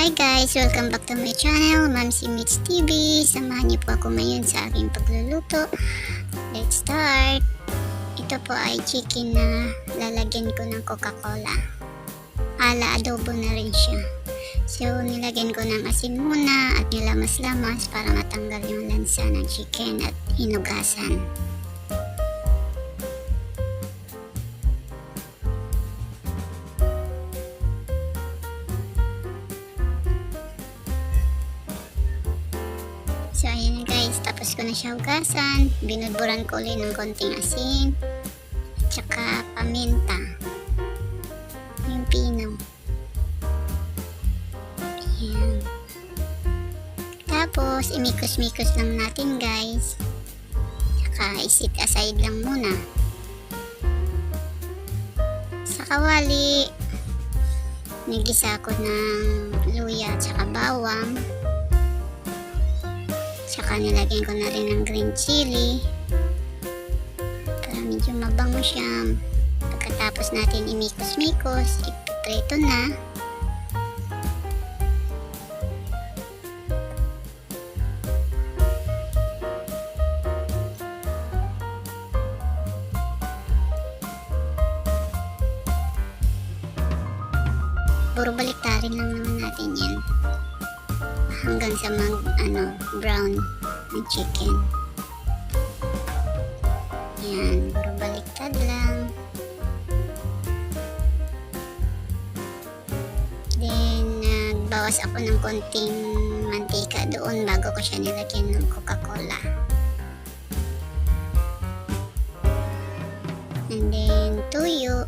Hi guys! Welcome back to my channel, Mamsi Mitch TV. Samahan niyo po ako ngayon sa aking pagluluto. Let's start! Ito po ay chicken na lalagyan ko ng Coca-Cola. Ala adobo na rin siya. So nilagyan ko ng asin muna at nilamas-lamas para matanggal yung lansa ng chicken at hinugasan. So ayan na guys, tapos ko na siya hugasan. Binudburan ko ulit ng konting asin at saka paminta, yung pino. Ayan. Tapos imikos-mikos lang natin guys, saka isit aside lang muna. Sa kawali nagisa ko ng luya at saka bawang. Saka nilagyan ko na rin ng green chili para medyo mabango siya. Pagkatapos natin imikos-mikos, ipiprito na. Puro baliktarin lang naman natin yan hanggang sa brown ng chicken. Yan, puro baliktad lang. Then nagbawas ako ng konting mantika doon bago ko siya nilagyan ng Coca-Cola. And then tuyo,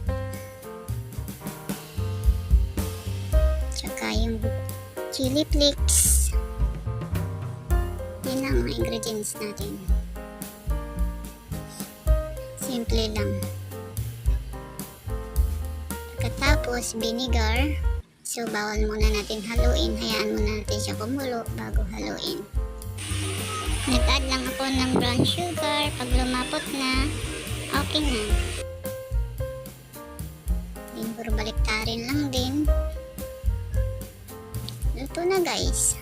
tsaka yung chili flakes. Yan ang mga ingredients natin. Simple lang. Pagkatapos vinegar. So bawal muna natin haluin. Hayaan muna natin siya kumulo bago haluin. Nag-add lang ako ng brown sugar. Pag lumapot na, okay na. Then puro baliktarin lang din. Luto na guys.